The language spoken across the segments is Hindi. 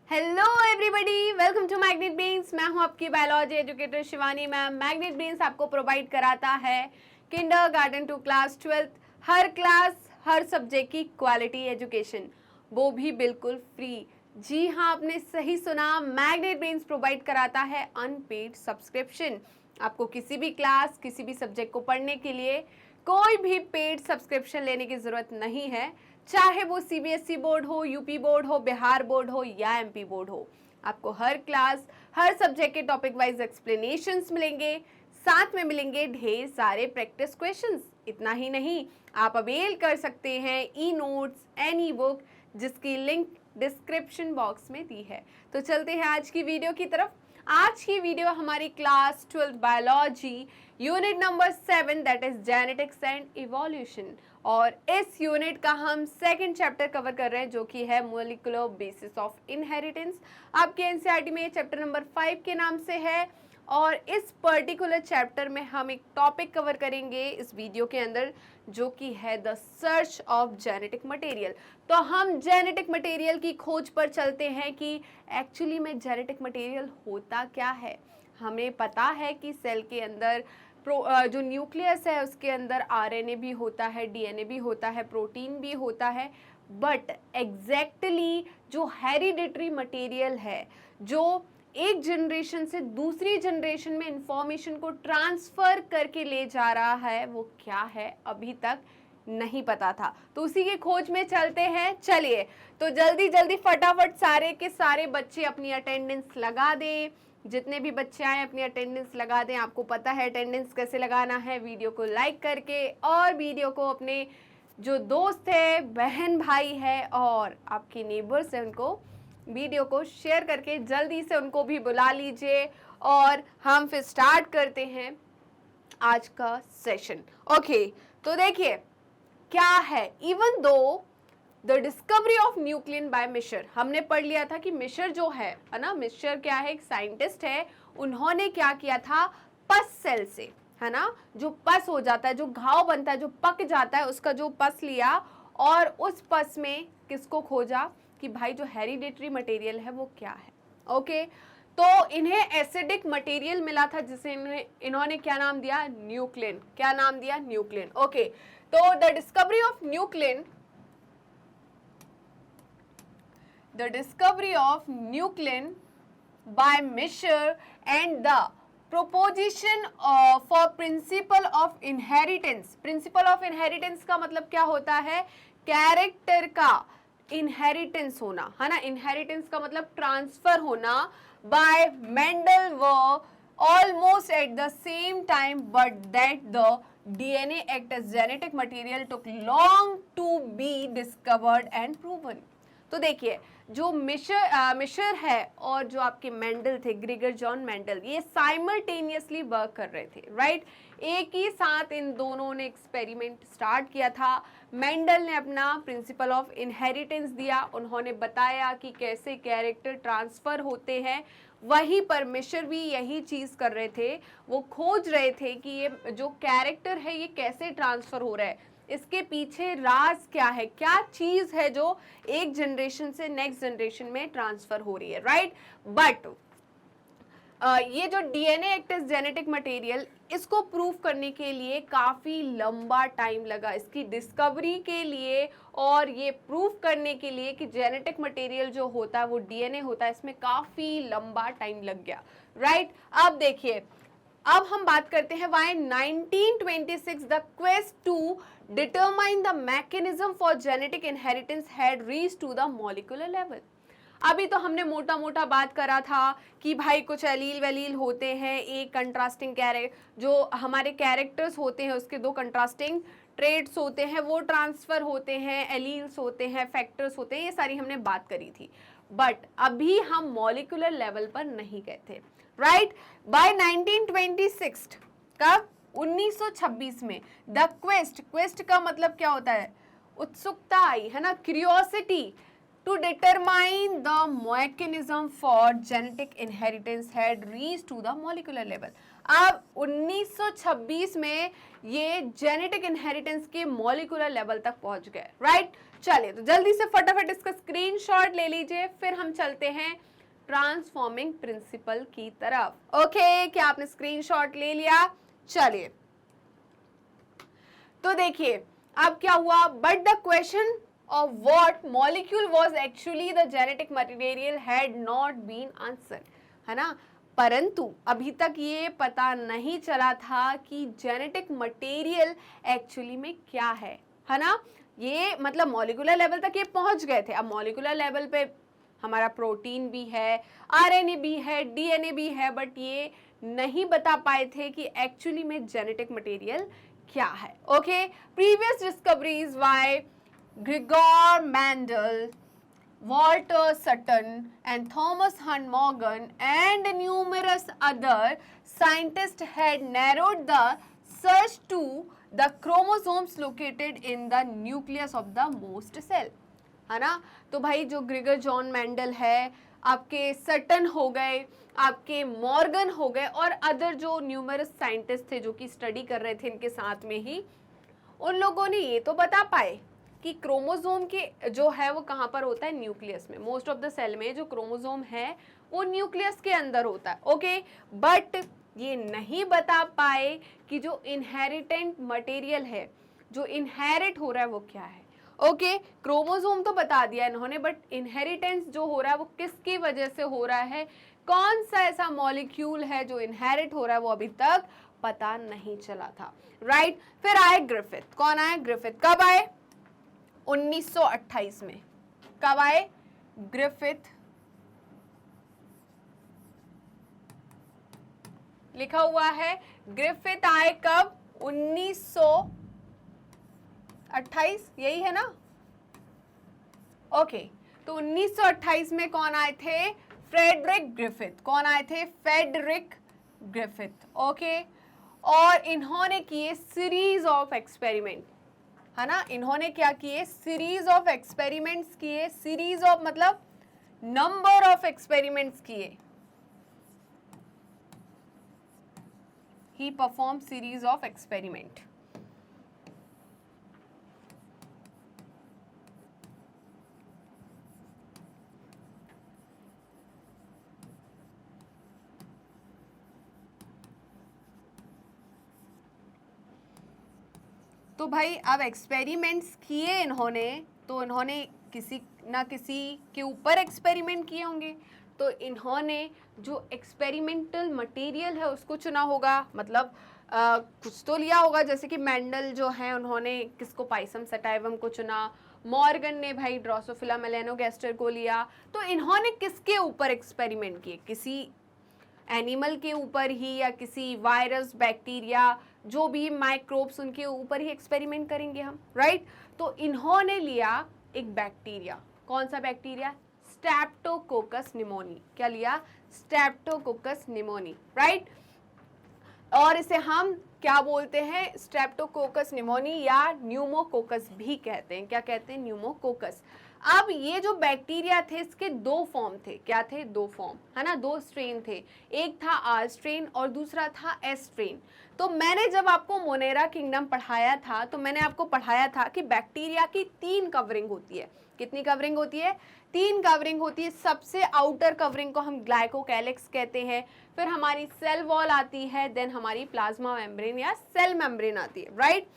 Hello everybody, welcome to Magnet Brains. मैं हूं आपकी biology educator Shivani ma'am. Magnet Brains आपको प्रोवाइड कराता है किंडरगार्टन टू क्लास 12 हर क्लास हर सब्जेक्ट की क्वालिटी एजुकेशन, वो भी बिल्कुल फ्री। जी हाँ, आपने सही सुना, मैग्नेट ब्रेन्स प्रोवाइड कराता है अनपेड सब्सक्रिप्शन। आपको किसी भी क्लास किसी भी सब्जेक्ट को पढ़ने के लिए कोई भी पेड सब्सक्रिप्शन लेने की जरूरत नहीं है, चाहे वो सीबीएसई बोर्ड हो, यूपी बोर्ड हो, बिहार बोर्ड हो या एमपी बोर्ड हो। आपको हर क्लास हर सब्जेक्ट के टॉपिक वाइज एक्सप्लेनेशंस मिलेंगे, साथ में मिलेंगे ढेर सारे प्रैक्टिस क्वेश्चंस। इतना ही नहीं, आप अवेल कर सकते हैं e notes and E book, जिसकी लिंक डिस्क्रिप्शन बॉक्स में दी है। तो चलते हैं आज की वीडियो की तरफ। आज की वीडियो हमारी class 12 biology unit number 7 that is genetics and evolution, और इस यूनिट का हम सेकंड चैप्टर कवर कर रहे हैं जो कि है मॉलिक्यूलर बेसिस ऑफ इनहेरिटेंस। आपके एनसीईआरटी में चैप्टर नंबर 5 के नाम से है, और इस पर्टिकुलर चैप्टर में हम एक टॉपिक कवर करेंगे इस वीडियो के अंदर जो कि है the search of genetic material. तो हम जेनेटिक मटेरियल की खोज पर चलते हैं कि एक्चुअली में जेनेटिक मटेरियल होता क्या है। हमें पता है कि सेल के अंदर जो न्यूक्लियस है उसके अंदर आरएनए भी होता है, डीएनए भी होता है, प्रोटीन भी होता है, बट एग्जैक्टली जो हेरिडिटरी मटेरियल है जो एक जनरेशन से दूसरी जनरेशन में इंफॉर्मेशन को ट्रांसफर करके ले जा रहा है, वो क्या है अभी तक नहीं पता था। तो उसी की खोज में चलते हैं। चलिए, तो जल्दी जल्दी फटाफट सारे के सारे बच्चे अपनी अटेंडेंस लगा दें। जितने भी बच्चे आए अपनी अटेंडेंस लगा दें। आपको पता है अटेंडेंस कैसे लगाना है, वीडियो को लाइक करके, और वीडियो को अपने जो दोस्त है, बहन भाई है और आपके नेबर्स हैं उनको वीडियो को शेयर करके जल्दी से उनको भी बुला लीजिए, और हम फिर स्टार्ट करते हैं आज का सेशन। ओके, तो देखिए क्या है। Even though the discovery of nuclein by Miescher, हमने पढ़ लिया था कि मिशर जो है ना, मिशर क्या है, एक साइंटिस्ट है। उन्होंने क्या किया था, पस सेल से, है ना, जो पस हो जाता है, जो घाव बनता है, जो पक जाता है, उसका जो पस लिया और उस पस में किसको खोजा कि भाई जो हेरिडिटरी मटेरियल है वो क्या है। ओके, तो इन्हें एसिडिक मटेरियल मिला था जिसे इन्होंने क्या नाम दिया, न्यूक्लियन। क्या नाम दिया, न्यूक्लियन। ओके, तो the discovery of nucleon, the discovery of nuclein by Michel and the proposition for principle of inheritance। principle of inheritance का मतलब क्या होता है, कैरेक्टर का इनहेरिटेंस होना, है ना। इनहेरिटेंस का मतलब ट्रांसफर होना। by Mendel were almost at the same time, but that the DNA act as genetic material took long to be discovered and proven। तो देखिए, जो मिशर है और जो आपके मेंडल थे, ग्रेगर जॉन मेंडल, ये साइमल्टेनियसली वर्क कर रहे थे, राइट। एक ही साथ इन दोनों ने एक्सपेरिमेंट स्टार्ट किया था। मेंडल ने अपना प्रिंसिपल ऑफ इनहेरिटेंस दिया, उन्होंने बताया कि कैसे कैरेक्टर ट्रांसफर होते हैं। वहीं पर मिशर भी यही चीज कर रहे थे, वो खोज रहे थे कि ये जो कैरेक्टर है ये कैसे ट्रांसफर हो रहा है, इसके पीछे राज क्या है, क्या चीज है जो एक जनरेशन से नेक्स्ट जनरेशन में ट्रांसफर हो रही है, राइट। बट ये जो DNA act as genetic material, इसको प्रूव करने के लिए काफी लंबा टाइम लगा, इसकी डिस्कवरी के लिए और ये प्रूव करने के लिए कि जेनेटिक मटेरियल जो होता है वो डीएनए होता है, इसमें काफी लंबा टाइम लग गया, राइट। अब देखिए, अब हम बात करते हैं by 1926 the quest to determine the mechanism for genetic inheritance had reached to the molecular level. अभी तो हमने मोटा मोटा बात करा था कि भाई कुछ एलील वलील होते हैं, एक कंट्रास्टिंग जो हमारे कैरेक्टर्स होते हैं उसके दो कंट्रास्टिंग ट्रेड्स होते हैं, वो ट्रांसफर होते हैं, एलील्स होते हैं, फैक्टर्स होते हैं, ये सारी हमने बात करी थी। बट अभी हम मॉलिक्यूलर लेवल पर नहीं गए थे, राइट। बाय 1926 का 1926 में द क्वेस्ट का मतलब क्या होता है, उत्सुकता आई, है ना, curiosity to determine the mechanism for genetic inheritance had reached to the molecular level. अब 1926 में ये जेनेटिक इनहेरिटेंस के मॉलिक्यूलर लेवल तक पहुंच गए, राइट। चलिए तो जल्दी से फटाफट इसका स्क्रीनशॉट ले लीजिए, फिर हम चलते हैं ट्रांसफॉर्मिंग प्रिंसिपल की तरफ। ओके, क्या आपने स्क्रीनशॉट ले लिया? चलिए तो देखिए अब क्या हुआ, but the question of what molecule was actually the genetic material had not been answered, है ना। परंतु अभी तक ये पता नहीं चला था कि जेनेटिक मटेरियल एक्चुअली में क्या है ना। ये मतलब मॉलिक्यूलर लेवल तक ये पहुंच गए थे, अब मॉलिक्यूलर लेवल पे हमारा प्रोटीन भी है, आरएनए भी है, डीएनए भी है, बट ये नहीं बता पाए थे कि एक्चुअली में जेनेटिक मटेरियल क्या है। Okay, previous discoveries by Gregor Mendel, Walter Sutton and Thomas Hunt Morgan and numerous other scientists had narrowed the search to the chromosomes located in the nucleus of the most cell, है ना। तो भाई जो ग्रेगर जॉन मेंडल है, आपके सटन हो गए, आपके मॉर्गन हो गए और अदर जो न्यूमरस साइंटिस्ट थे जो कि स्टडी कर रहे थे इनके साथ में ही, उन लोगों ने ये तो बता पाए कि क्रोमोसोम के जो है वो कहाँ पर होता है, न्यूक्लियस में। मोस्ट ऑफ द सेल में जो क्रोमोसोम है वो न्यूक्लियस के अंदर होता है। ओके, बट ये नहीं बता पाए कि जो इनहेरिटेंट मटेरियल है, जो इनहेरिट हो रहा है वो क्या है। ओके, क्रोमोसोम तो बता दिया इन्होंने, बट इनहेरिटेंस जो हो रहा है वो किसकी वजह से हो रहा है, कौन सा ऐसा मॉलिक्यूल है जो इनहेरिट हो रहा है, वो अभी तक पता नहीं चला था। राइट, फिर आए ग्रिफिथ। कौन आए? ग्रिफिथ। कब आए? 1928 में। कब आए? ग्रिफिथ। लिखा हुआ है ग्रिफिथ आए कब? 1928, यही है ना। ओके, तो 1928 में कौन आए थे? Frederick Griffith. कौन आए थे? Frederick Griffith. ओके, और इन्होंने किए सीरीज ऑफ एक्सपेरिमेंट, है ना। इन्होंने क्या किए? सीरीज ऑफ एक्सपेरिमेंट्स किए। सीरीज ऑफ मतलब नंबर ऑफ एक्सपेरिमेंट्स किए। ही परफॉर्म सीरीज ऑफ एक्सपेरिमेंट। तो भाई अब एक्सपेरिमेंट्स किए इन्होंने, तो इन्होंने किसी ना किसी के ऊपर एक्सपेरिमेंट किए होंगे, तो इन्होंने जो एक्सपेरिमेंटल मटेरियल है उसको चुना होगा। मतलब कुछ तो लिया होगा, जैसे कि मेंडल जो है उन्होंने किसको? पाइसम सटाइवम को चुना। मॉर्गन ने भाई ड्रोसोफिला मेलेनोगैस्टर को लिया। तो इन्होंने किसके ऊपर एक्सपेरिमेंट किए? किसी एनिमल के ऊपर ही, या किसी वायरस, बैक्टीरिया, जो भी माइक्रोब्स, उनके ऊपर ही एक्सपेरिमेंट करेंगे हम। राइट, तो इन्होंने लिया एक बैक्टीरिया। कौन सा बैक्टीरिया? Streptococcus pneumoniae. क्या लिया? Streptococcus pneumoniae. राइट, और इसे हम क्या बोलते हैं? स्ट्रेप्टोकोकस निमोनी या न्यूमोकोकस भी कहते हैं। क्या कहते हैं? न्यूमोकोकस। अब ये जो बैक्टीरिया थे इसके दो फॉर्म थे। क्या थे? दो फॉर्म, है ना, दो स्ट्रेन थे। एक था आर स्ट्रेन और दूसरा था एस स्ट्रेन। तो मैंने जब आपको मोनेरा किंगडम पढ़ाया था तो मैंने आपको पढ़ाया था कि बैक्टीरिया की 3 कवरिंग होती है। कितनी कवरिंग होती है? 3 कवरिंग होती है। सबसे आउटर कवरिंग को हम ग्लाइकोकैलिक्स कहते हैं, फिर हमारी सेल वॉल आती है, देन हमारी प्लाज्मा मेम्ब्रेन या सेल मेम्ब्रेन आती है। राइट,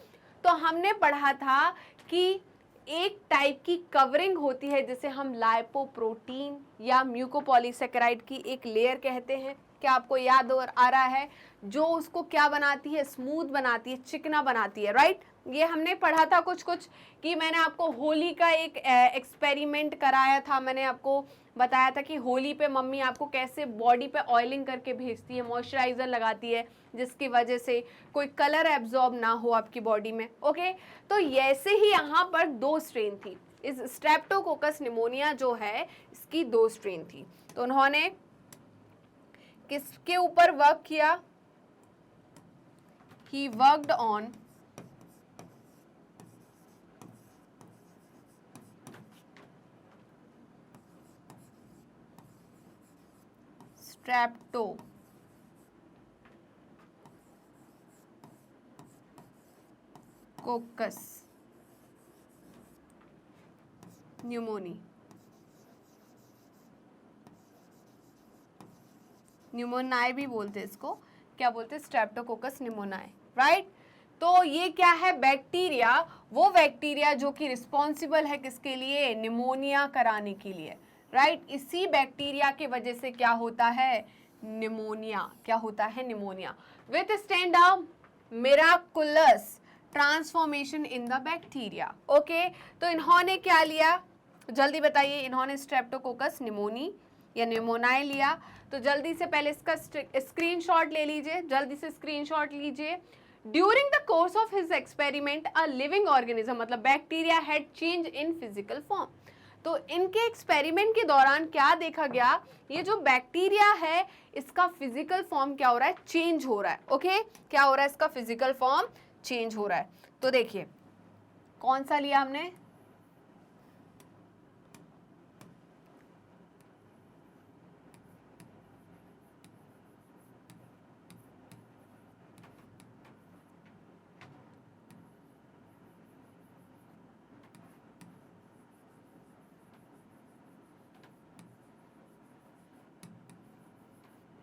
तो हमने पढ़ा था कि एक टाइप की कवरिंग होती है जिसे हम लाइपोप्रोटीन या म्यूकोपॉलीसेकेराइड की एक लेयर कहते हैं। क्या आपको याद और आ रहा है? जो उसको क्या बनाती है? स्मूथ बनाती है, चिकना बनाती है। राइट, ये हमने पढ़ा था कुछ कुछ, कि मैंने आपको होली का एक एक्सपेरिमेंट कराया था। मैंने आपको बताया था कि होली पे मम्मी आपको कैसे बॉडी पे ऑयलिंग करके भेजती है, मॉइस्चराइजर लगाती है, जिसकी वजह से कोई कलर एब्जॉर्ब ना हो आपकी बॉडी में। ओके, तो ऐसे ही यहाँ पर 2 स्ट्रेन थी। इस स्ट्रेप्टोकोकस निमोनिया जो है इसकी 2 स्ट्रेन थी। तो उन्होंने किसके ऊपर वर्क किया? He worked on Streptococcus pneumoniae भी बोलते हैं इसको, क्या बोलते हैं, स्ट्रेप्टोकोकस न्यूमोनाई, राइट। तो ये क्या है, बैक्टीरिया, वो बैक्टीरिया जो कि रिस्पॉन्सिबल है किसके लिए, निमोनिया कराने के लिए, राइट। इसी बैक्टीरिया के वजह से क्या होता है, निमोनिया, क्या होता है, pneumonia. With stand miraculous transformation in the bacteria. Okay, तो इन्होंने क्या लिया, जल्दी बताइए, इन्होंने स्ट्रेप्टोकोकस निमोनी या निमोनाई लिया। तो जल्दी से पहले इसका स्क्रीनशॉट ले लीजिए, जल्दी से स्क्रीनशॉट लीजिए। During the course of his experiment a living organism, मतलब bacteria had change in physical form. तो इनके एक्सपेरिमेंट के दौरान क्या देखा गया, ये जो बैक्टीरिया है इसका फिजिकल फॉर्म क्या हो रहा है, चेंज हो रहा है। ओके, क्या हो रहा है, इसका फिजिकल फॉर्म चेंज हो रहा है। तो देखिए कौन सा लिया हमने,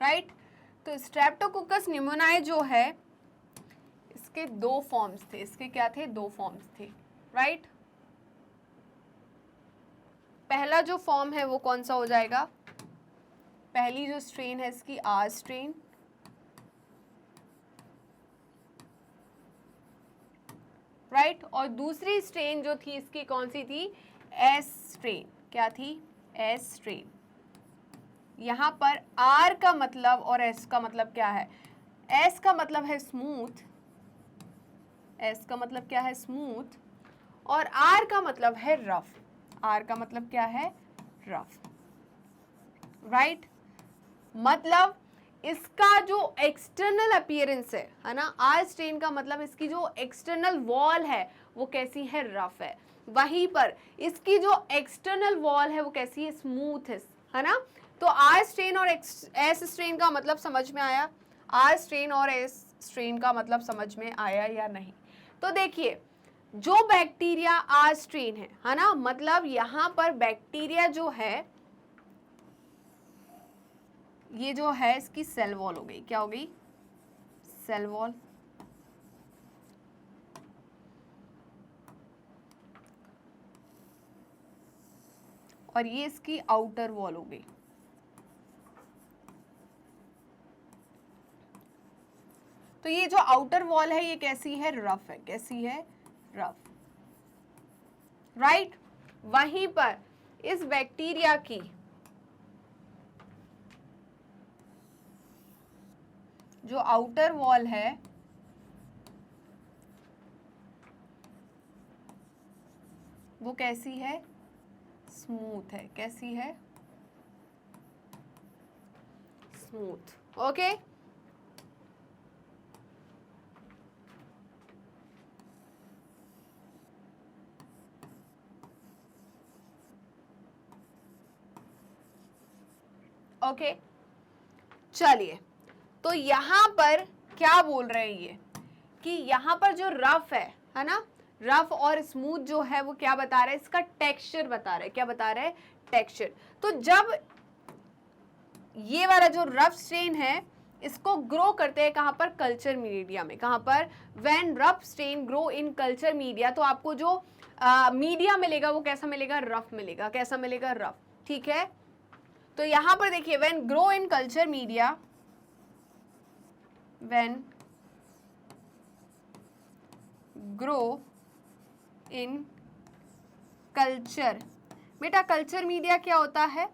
राइट। तो स्ट्रेप्टोकोकस न्यूमोनाई जो है इसके दो फॉर्म्स थे, इसके क्या थे, दो फॉर्म्स थे, राइट। पहला जो फॉर्म है वो कौन सा हो जाएगा, पहली जो स्ट्रेन है इसकी आर स्ट्रेन, राइट। और दूसरी स्ट्रेन जो थी इसकी कौन सी थी, एस स्ट्रेन, क्या थी, एस स्ट्रेन। यहां पर आर का मतलब और एस का मतलब क्या है, एस का मतलब है स्मूथ, एस का मतलब क्या है, स्मूथ, और आर का मतलब है रफ, आर का मतलब क्या है, रफ, राइट। मतलब इसका जो एक्सटर्नल अपीयरेंस है ना, आर स्ट्रेन का मतलब इसकी जो एक्सटर्नल वॉल है वो कैसी है, रफ है। वहीं पर इसकी जो एक्सटर्नल वॉल है वो कैसी है, स्मूथ है ना। तो आर स्ट्रेन और एस स्ट्रेन का मतलब समझ में आया, आर स्ट्रेन और एस स्ट्रेन का मतलब समझ में आया या नहीं। तो देखिए जो बैक्टीरिया आर स्ट्रेन है ना, मतलब यहां पर बैक्टीरिया जो है ये जो है इसकी सेल वॉल हो गई, क्या हो गई, सेल वॉल। और ये इसकी आउटर वॉल हो गई। तो ये जो आउटर वॉल है ये कैसी है, रफ है, कैसी है, रफ, राइट। वहीं पर इस बैक्टीरिया की जो आउटर वॉल है वो कैसी है, स्मूथ है, कैसी है, स्मूथ। ओके, ओके, चलिए। तो यहां पर क्या बोल रहे हैं ये, कि यहां पर जो रफ है ना, रफ और स्मूथ जो है वो क्या बता रहा है, इसका टेक्सचर बता रहा है, क्या बता रहा है, टेक्सचर। तो जब ये वाला जो रफ स्ट्रेन है इसको ग्रो करते हैं कहां पर, कल्चर मीडिया में, कहां पर, when rough strain grow in culture media, तो आपको जो मीडिया मिलेगा वो कैसा मिलेगा, रफ मिलेगा, कैसा मिलेगा, रफ, ठीक है। तो यहां पर देखिए when grow in culture media, when grow in culture, बेटा कल्चर मीडिया क्या होता है,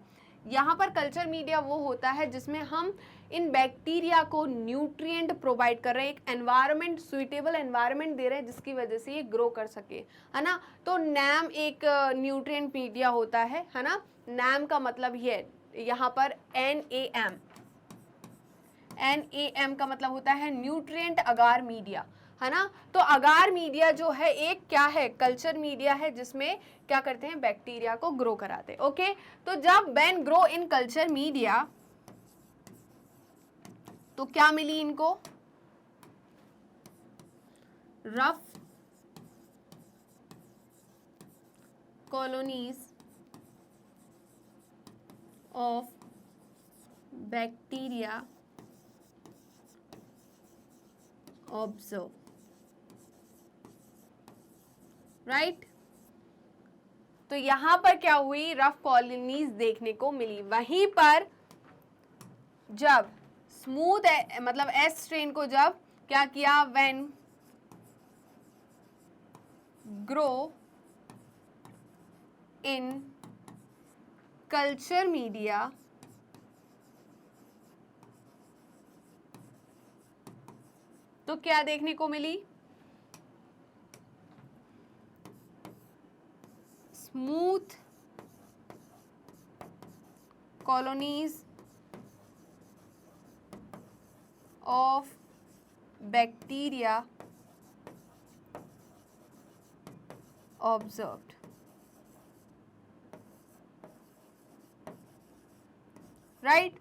यहाँ पर कल्चर मीडिया वो होता है जिसमें हम इन बैक्टीरिया को न्यूट्रिएंट प्रोवाइड कर रहे हैं, एक एनवायरनमेंट, सुइटेबल एनवायरनमेंट दे रहे हैं जिसकी वजह से ये ग्रो कर सके, है ना। तो नैम एक न्यूट्रिएंट मीडिया होता है ना, नैम का मतलब ये है यहाँ पर NAM, NAM का मतलब होता है न्यूट्रिएंट अगार मीडिया, है ना। तो अगार मीडिया जो है एक क्या है, कल्चर मीडिया है जिसमें क्या करते हैं, बैक्टीरिया को ग्रो कराते हैं। ओके, तो जब when grow in culture media तो क्या मिली इनको, rough colonies of bacteria observe, right. तो यहां पर क्या हुई, रफ कॉलोनीज देखने को मिली। वहीं पर जब स्मूथ मतलब एस स्ट्रेन को जब क्या किया, when grow in culture media तो क्या देखने को मिली, smooth colonies of bacteria observed, right.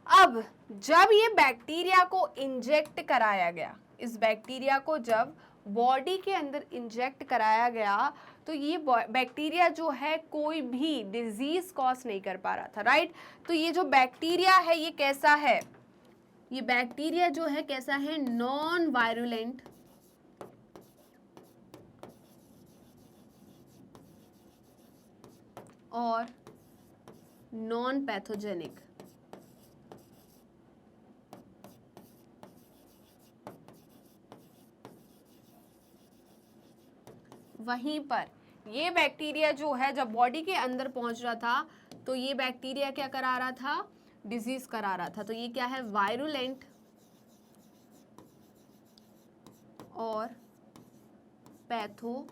अब जब ये बैक्टीरिया को इंजेक्ट कराया गया, इस बैक्टीरिया को जब बॉडी के अंदर इंजेक्ट कराया गया तो ये बैक्टीरिया जो है कोई भी डिजीज कॉज नहीं कर पा रहा था, राइट। तो ये जो बैक्टीरिया है ये कैसा है, ये बैक्टीरिया जो है कैसा है, नॉन वायरुलेंट और नॉन पैथोजेनिक। वहीं पर ये बैक्टीरिया जो है जब बॉडी के अंदर पहुंच रहा था तो ये बैक्टीरिया क्या करा रहा था, डिजीज करा रहा था। तो ये क्या है, वायरुलेंट और पैथोजेनिक,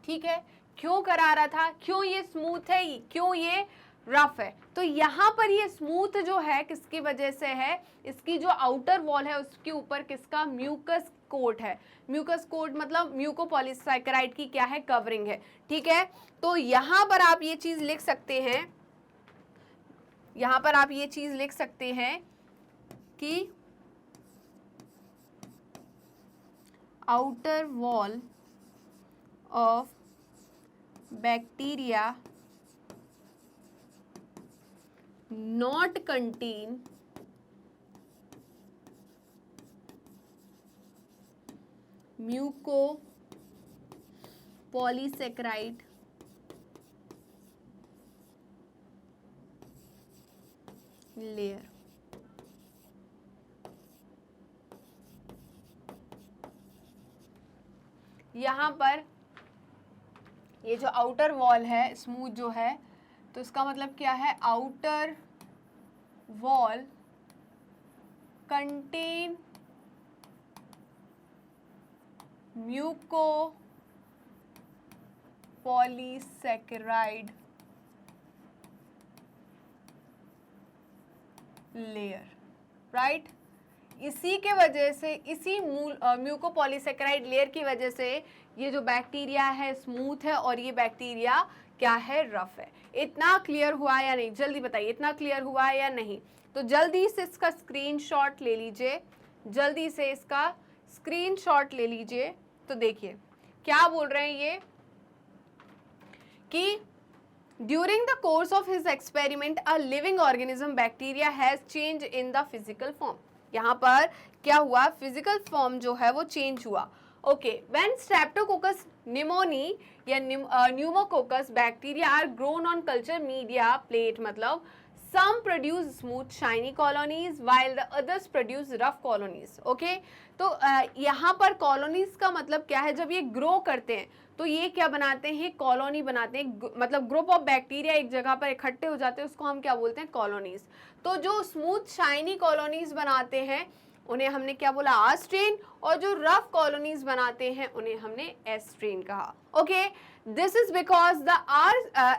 ठीक है। क्यों करा रहा था, क्यों ये स्मूथ है, क्यों ये रफ है। तो यहां पर ये स्मूथ जो है किसकी वजह से है, इसकी जो आउटर वॉल है उसके ऊपर किसका, म्यूकस कोट है। म्यूकस कोट मतलब म्यूकोपॉलीसैकेराइड की क्या है, कवरिंग है, ठीक है। तो यहां पर आप ये चीज लिख सकते हैं, यहां पर आप ये चीज लिख सकते हैं कि outer wall of bacteria not contain mucopolysaccharide layer। यहां पर ये जो आउटर वॉल है स्मूथ जो है तो इसका मतलब क्या है, outer wall contain mucopolysaccharide layer, right. इसी के वजह से, इसी म्यूकोपॉलीसैकेराइड लेयर की वजह से ये जो बैक्टीरिया है स्मूथ है और ये बैक्टीरिया क्या है, रफ है। इतना क्लियर हुआ या नहीं, जल्दी बताइए, इतना क्लियर हुआ या नहीं। तो जल्दी से इसका स्क्रीनशॉट ले लीजिए, जल्दी से इसका स्क्रीनशॉट ले लीजिए। तो देखिए क्या बोल रहे हैं ये कि during the course of his experiment a living organism bacteria has change in the physical form. यहाँ पर क्या हुआ, फिजिकल फॉर्म जो है वो चेंज हुआ। ओके, व्हेन स्ट्रेप्टोकोकस निमोनी या pneumococcus bacteria are grown on culture media plate, मतलब some produce smooth shiny colonies while the others produce rough colonies। Okay, तो यहाँ पर colonies का मतलब क्या है, जब ये ग्रो करते हैं तो ये क्या बनाते हैं, कॉलोनी बनाते हैं, मतलब ग्रुप ऑफ बैक्टीरिया एक जगह पर इकट्ठे हो जाते हैं, उसको हम क्या बोलते हैं, कॉलोनीज। तो जो स्मूथ शाइनी कॉलोनीज बनाते हैं उन्हें हमने क्या बोला, आर स्ट्रेन, और जो रफ कॉलोनीज बनाते हैं उन्हें हमने एस स्ट्रेन कहा। Okay, this is because the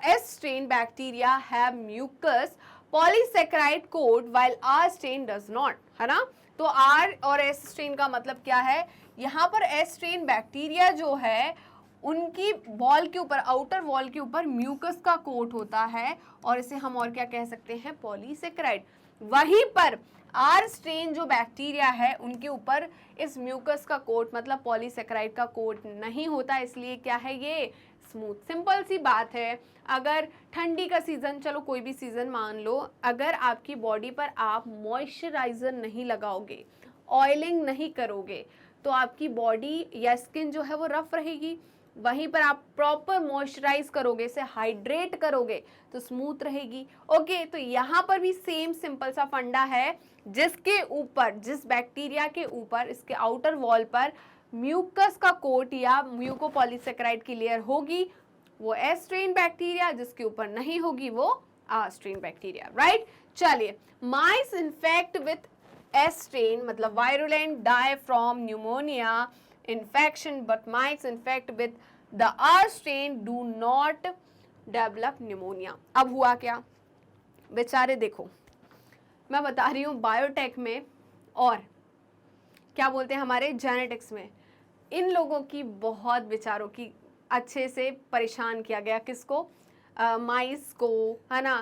S strain bacteria have mucous polysaccharide coat while R strain does not, है ना। तो आर और एस स्ट्रेन का मतलब क्या है, यहाँ पर एस स्ट्रेन बैक्टीरिया जो है उनकी वॉल के ऊपर, आउटर वॉल के ऊपर म्यूकस का कोट होता है और इसे हम और क्या कह सकते हैं, पॉलीसैकेराइड। वहीं पर आर स्ट्रेन जो बैक्टीरिया है उनके ऊपर इस म्यूकस का कोट मतलब पॉलीसेकेराइड का कोट नहीं होता, इसलिए क्या है ये स्मूथ। सिंपल सी बात है, अगर ठंडी का सीजन, चलो कोई भी सीजन मान लो, अगर आपकी बॉडी पर आप मॉइस्चराइजर नहीं लगाओगे, ऑयलिंग नहीं करोगे, तो आपकी बॉडी या स्किन जो है वो रफ रहेगी। वहीं पर आप प्रॉपर मॉइस्चराइज करोगे, इसे हाइड्रेट करोगे तो स्मूथ रहेगी। ओके, तो यहाँ पर भी सेम सिंपल सा फंडा है, जिसके ऊपर, जिस बैक्टीरिया के ऊपर इसके आउटर वॉल पर म्यूकस का कोट या म्यूकोपॉलीसेकेराइड की लेयर होगी वो एस स्ट्रेन बैक्टीरिया, जिसके ऊपर नहीं होगी वो आर स्ट्रेन बैक्टीरिया, राइट। चलिए, mice infect with S strain मतलब virulent die from pneumonia infection, but mice infect with the R strain do not develop pneumonia। अब हुआ क्या बेचारे, देखो मैं बता रही हूँ बायोटेक में और क्या बोलते हैं हमारे जेनेटिक्स में, इन लोगों की बहुत बेचारों की अच्छे से परेशान किया गया। किसको? माइस को, है ना,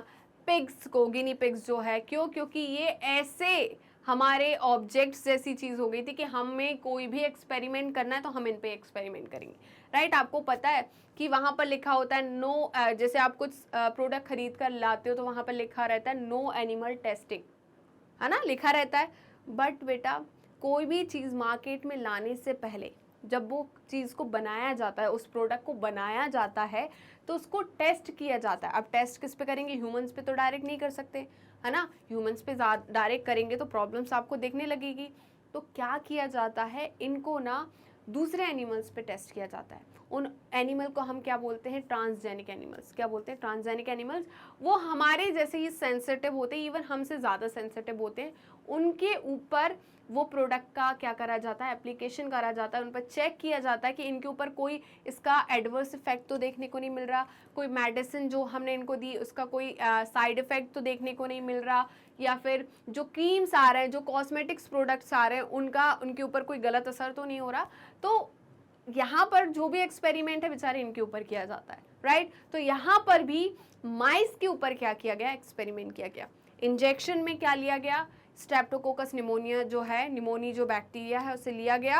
पिग्स को, गिनी पिग्स जो है। क्यों? क्योंकि ये ऐसे हमारे ऑब्जेक्ट्स जैसी चीज़ हो गई थी कि हमें कोई भी एक्सपेरिमेंट करना है तो हम इन पे एक्सपेरिमेंट करेंगे, राइट। आपको पता है कि वहाँ पर लिखा होता है नो, जैसे आप कुछ प्रोडक्ट खरीद कर लाते हो तो वहाँ पर लिखा रहता है नो एनिमल टेस्टिंग, है ना, लिखा रहता है। बट बेटा, कोई भी चीज़ मार्केट में लाने से पहले जब वो चीज़ को बनाया जाता है, उस प्रोडक्ट को बनाया जाता है, तो उसको टेस्ट किया जाता है। अब टेस्ट किस पे करेंगे? ह्यूमंस पे तो डायरेक्ट नहीं कर सकते, है ना। ह्यूमंस पे डायरेक्ट करेंगे तो प्रॉब्लम्स आपको देखने लगेगी। तो क्या किया जाता है, इनको ना दूसरे एनिमल्स पे टेस्ट किया जाता है। उन एनिमल को हम क्या बोलते हैं? Transgenic animals. क्या बोलते हैं? Transgenic animals. वो हमारे जैसे ही सेंसिटिव होते हैं, इवन हमसे ज़्यादा सेंसिटिव होते हैं। उनके ऊपर वो प्रोडक्ट का क्या करा जाता है? एप्लीकेशन करा जाता है, उन पर चेक किया जाता है कि इनके ऊपर कोई इसका एडवर्स इफेक्ट तो देखने को नहीं मिल रहा, कोई मेडिसिन जो हमने इनको दी उसका कोई साइड इफेक्ट तो देखने को नहीं मिल रहा, या फिर जो क्रीम्स आ रहे हैं, जो कॉस्मेटिक्स प्रोडक्ट्स आ रहे हैं, उनके ऊपर कोई गलत असर तो नहीं हो रहा। तो यहाँ पर जो भी एक्सपेरिमेंट है बेचारे इनके ऊपर किया जाता है, राइट। तो यहाँ पर भी माइस के ऊपर क्या किया गया? एक्सपेरिमेंट किया गया। इंजेक्शन में क्या लिया गया? स्ट्रेप्टोकोकस निमोनिया जो है, निमोनी जो बैक्टीरिया है, उसे लिया गया।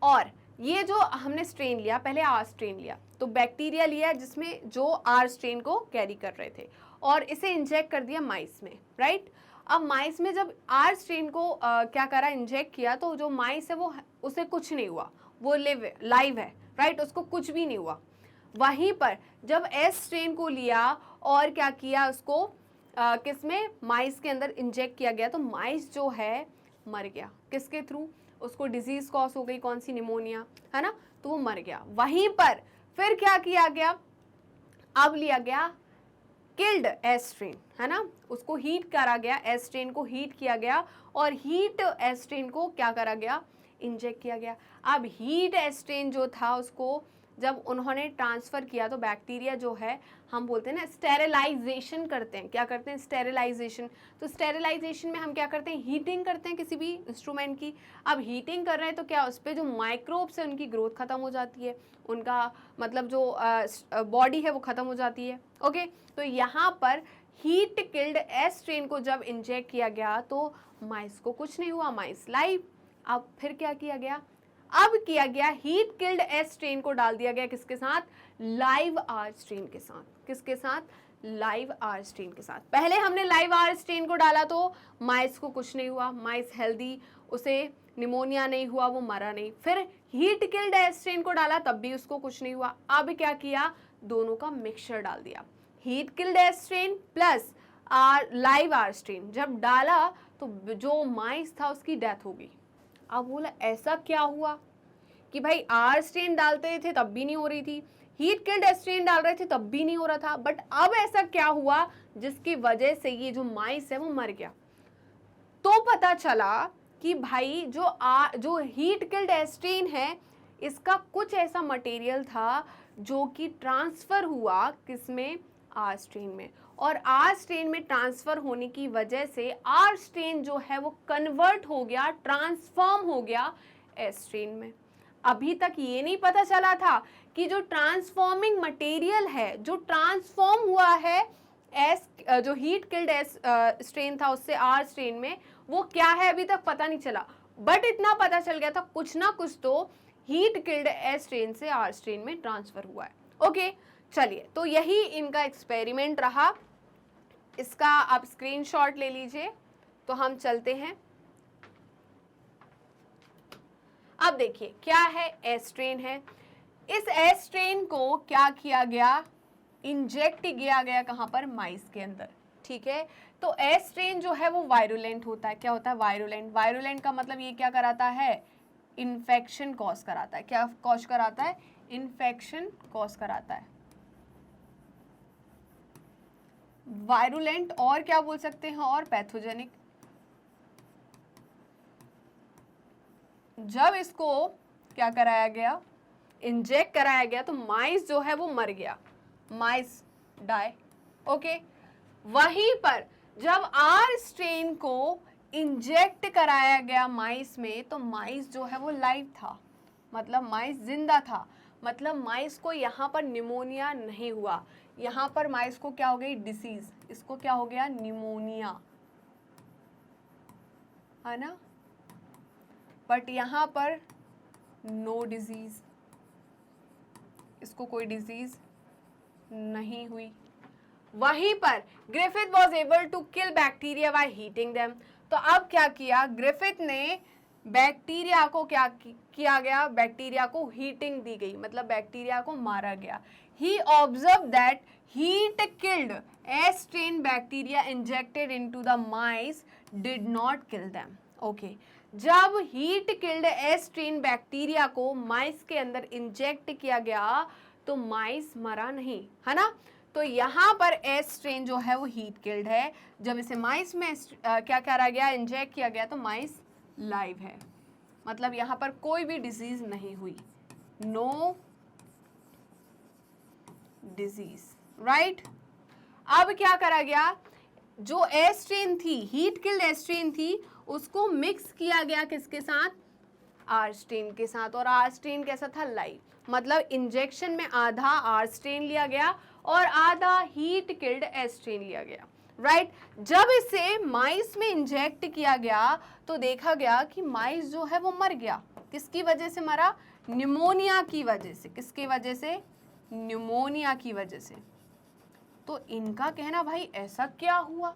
और ये जो हमने स्ट्रेन लिया, पहले आर स्ट्रेन लिया, तो बैक्टीरिया लिया जिसमें जो आर स्ट्रेन को कैरी कर रहे थे, और इसे इंजेक्ट कर दिया माइस में, राइट। अब माइस में जब आर स्ट्रेन को क्या करा? इंजेक्ट किया, तो जो माइस है वो, उसे कुछ नहीं हुआ, वो लाइव है, राइट, उसको कुछ भी नहीं हुआ। वहीं पर जब एस स्ट्रेन को लिया और क्या किया, उसको किसमें? माइस के अंदर इंजेक्ट किया गया, तो माइस जो है मर गया। किसके थ्रू? उसको डिजीज कॉज हो गई, कौन सी? निमोनिया, है ना, तो वो मर गया। वहीं पर फिर क्या किया गया? अब लिया गया किल्ड एस स्ट्रेन, है ना, उसको हीट करा गया, एस स्ट्रेन को हीट किया गया, और हीट एस स्ट्रेन को क्या करा गया? इंजेक्ट किया गया। अब हीट एस स्ट्रेन जो था उसको जब उन्होंने ट्रांसफ़र किया, तो बैक्टीरिया जो है, हम बोलते हैं ना स्टेरिलाइजेशन करते हैं। क्या करते हैं? स्टेरिलाइजेशन। तो स्टेरिलाइजेशन में हम क्या करते हैं? हीटिंग करते हैं किसी भी इंस्ट्रूमेंट की। अब हीटिंग कर रहे हैं तो क्या उस पर जो माइक्रोब्स है उनकी ग्रोथ खत्म हो जाती है, उनका मतलब जो बॉडी है वो ख़त्म हो जाती है। ओके, तो यहाँ पर हीट किल्ड एस स्ट्रेन को जब इंजेक्ट किया गया तो माइस को कुछ नहीं हुआ, माइस लाइव। अब फिर क्या किया गया? अब किया गया हीट किल्ड एस स्ट्रेन को डाल दिया गया किसके साथ? लाइव आर स्ट्रेन के साथ। किसके साथ? लाइव आर स्ट्रेन के साथ। पहले हमने लाइव आर स्ट्रेन को डाला तो माइस को कुछ नहीं हुआ, माइस हेल्दी, उसे निमोनिया नहीं हुआ, वो मरा नहीं। फिर हीट किल्ड एस स्ट्रेन को डाला तब भी उसको कुछ नहीं हुआ। अब क्या किया? दोनों का मिक्सचर डाल दिया, heat killed S strain plus live R strain. जब डाला तो जो माइस था उसकी डेथ हो गई। अब बोला ऐसा क्या हुआ कि भाई आर स्ट्रेन डालते थे तब भी नहीं हो रही थी, हीट किल्ड एस स्ट्रेन डाल रहे थे तब भी नहीं हो रहा था, बट अब ऐसा क्या हुआ जिसकी वजह से ये जो माइस है वो मर गया? तो पता चला कि भाई जो हीट किल्ड एस स्ट्रेन है, इसका कुछ ऐसा मटेरियल था जो कि ट्रांसफर हुआ किसमें? आर स्ट्रेन में। और आर स्ट्रेन में ट्रांसफर होने की वजह से आर स्ट्रेन जो है वो कन्वर्ट हो गया, ट्रांसफॉर्म हो गया एस स्ट्रेन में। अभी तक ये नहीं पता चला था कि जो ट्रांसफॉर्मिंग मटेरियल है, जो ट्रांसफॉर्म हुआ है एस जो हीट किल्ड एस स्ट्रेन था उससे आर स्ट्रेन में, वो क्या है अभी तक पता नहीं चला, बट इतना पता चल गया था कुछ ना कुछ तो हीट किल्ड एस स्ट्रेन से आर स्ट्रेन में ट्रांसफर हुआ है। ओके चलिए, तो यही इनका एक्सपेरिमेंट रहा, इसका आप स्क्रीनशॉट ले लीजिए। तो हम चलते हैं, अब देखिए क्या है, एस स्ट्रेन है। इस एस स्ट्रेन को क्या किया गया, इंजेक्ट किया गया कहां पर, माइस के अंदर, ठीक है। तो एस स्ट्रेन जो है वो वायरुलेंट होता है, क्या होता है, वायरुलेंट। वायरुलेंट का मतलब ये क्या कराता है, इन्फेक्शन कॉज कराता है। क्या कॉज कराता है, इन्फेक्शन कॉज कराता है, वायरुलेंट। और क्या बोल सकते हैं, और पैथोजेनिक। जब इसको क्या कराया गया, इंजेक्ट कराया गया, तो माइस जो है वो मर गया, माइस डाई। ओके, वहीं पर जब आर स्ट्रेन को इंजेक्ट कराया गया माइस में, तो माइस जो है वो लाइव था, मतलब माइस जिंदा था, मतलब माइस को यहाँ पर निमोनिया नहीं हुआ। यहाँ पर माइस को क्या हो गई, डिसीज, इसको क्या हो गया, निमोनिया, है ना। बट यहाँ पर नो डिजीज, इसको कोई डिजीज नहीं हुई। वहीं पर Griffith was able to kill bacteria by heating them. तो अब क्या किया, ग्रिफिथ ने बैक्टीरिया को क्या किया गया, बैक्टीरिया को हीटिंग दी गई, मतलब बैक्टीरिया को मारा गया। He observe that heat killed S strain bacteria injected into the mice did not kill them. Okay, जब heat killed S strain bacteria को माइस के अंदर इंजेक्ट किया गया तो माइस मरा नहीं, है ना। तो यहाँ पर एस स्ट्रेन जो है वो हीट किल्ड है, जब इसे माइस में क्या करा गया, इंजेक्ट किया गया, तो माइस लाइव है, मतलब यहाँ पर कोई भी डिजीज नहीं हुई, नो डिजीज, राइट। अब क्या करा गया, जो एस स्ट्रेन थी, हीट किल्ड एस स्ट्रेन थी, उसको मिक्स किया गया किसके साथ, आर स्ट्रेन के साथ। और आर स्ट्रेन कैसा था, लाइव, मतलब इंजेक्शन में आधा आर स्ट्रेन लिया गया और आधा हीट किल्ड एस स्ट्रेन लिया गया, राइट। जब इसे माइस में इंजेक्ट किया गया तो देखा गया कि माइस जो है वो मर गया। किसकी वजह से मरा, निमोनिया की वजह से। किसकी वजह से, निमोनिया की वजह से। तो इनका कहना, भाई ऐसा क्या हुआ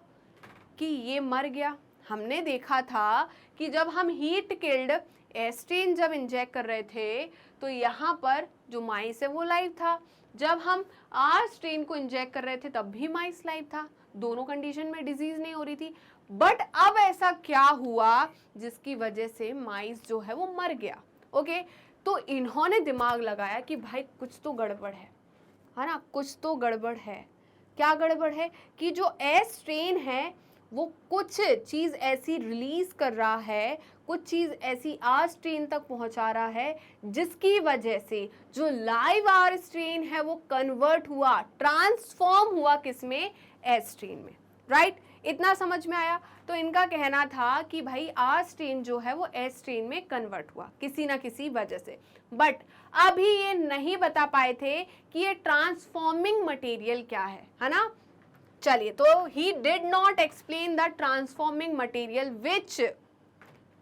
कि ये मर गया। हमने देखा था कि जब हम हीट किल्ड एस्ट्रीन जब इंजेक्ट कर रहे थे तो यहाँ पर जो माइस है वो लाइव था, जब हम आर स्ट्रेन को इंजेक्ट कर रहे थे तब भी माइस लाइव था, दोनों कंडीशन में डिजीज नहीं हो रही थी। बट अब ऐसा क्या हुआ जिसकी वजह से माइस जो है वो मर गया। ओके, तो इन्होंने दिमाग लगाया कि भाई कुछ तो गड़बड़ है ना, कुछ तो गड़बड़ है। क्या गड़बड़ है कि जो एस स्ट्रेन है वो कुछ चीज़ ऐसी रिलीज कर रहा है, कुछ चीज़ ऐसी आर स्ट्रेन तक पहुंचा रहा है जिसकी वजह से जो लाइव आर स्ट्रेन है वो कन्वर्ट हुआ, ट्रांसफॉर्म हुआ किसमें, एस स्ट्रेन में, राइट। इतना समझ में आया। तो इनका कहना था कि भाई आर स्ट्रेन जो है वो एस स्ट्रेन में कन्वर्ट हुआ किसी ना किसी वजह से, बट अभी ये नहीं बता पाए थे कि ये ट्रांसफॉर्मिंग मटेरियल क्या है ना। चलिए, तो he did not explain the transforming material which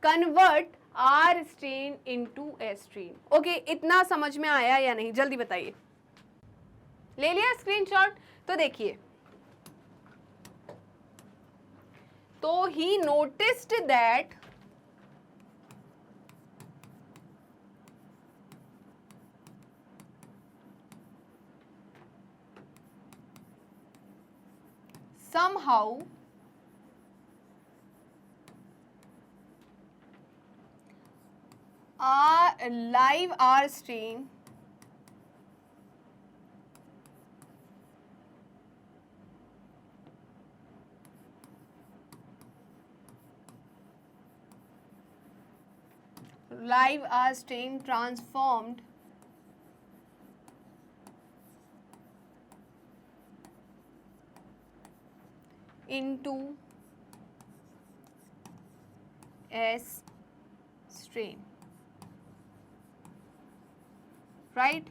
convert R strain into S strain. Okay, इतना समझ में आया या नहीं, जल्दी बताइए। ले लिया स्क्रीनशॉट? तो देखिए, तो ही noticed that somehow our live R string transformed into S strain, right.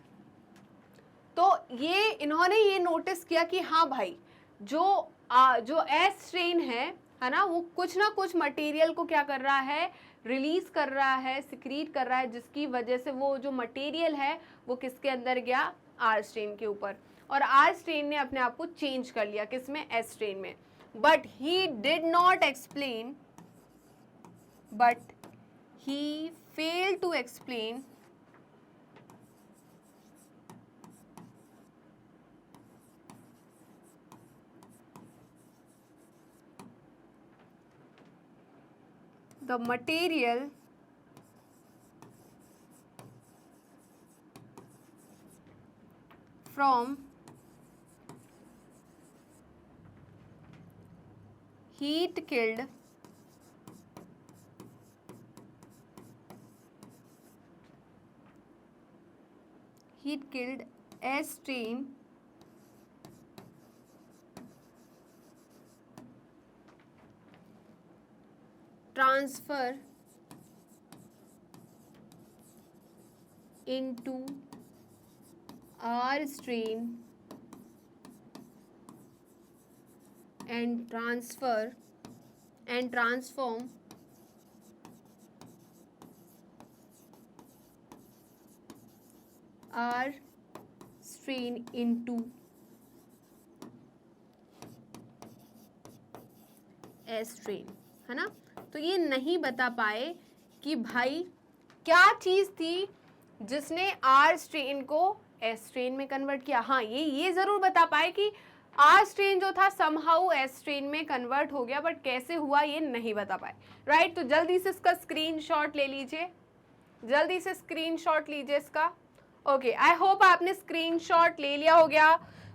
तो ये इन्होंने ये नोटिस किया कि हाँ भाई, जो एस स्ट्रेन है ना, वो कुछ ना कुछ मटेरियल को क्या कर रहा है, रिलीज कर रहा है, सिक्रीट कर रहा है, जिसकी वजह से वो जो मटेरियल है वो किसके अंदर गया, आर स्ट्रेन के ऊपर, और आर स्ट्रेन ने अपने आप को चेंज कर लिया किसमें, एस स्ट्रेन में. But he did not explain, but he failed to explain the material from heat killed S strain transfer into R strain and transform R strain into S strain, है ना. तो ये नहीं बता पाए कि भाई क्या चीज थी जिसने R स्ट्रेन को S स्ट्रेन में कन्वर्ट किया. हाँ, ये जरूर बता पाए कि R स्ट्रेन जो था समहाउ S स्ट्रेन में कन्वर्ट हो गया, बट कैसे हुआ ये नहीं बता पाए. राइट, तो जल्दी से इसका स्क्रीनशॉट ले लीजिए, जल्दी से स्क्रीनशॉट लीजिए इसका. ओके, आई होप आपने स्क्रीनशॉट ले लिया हो गया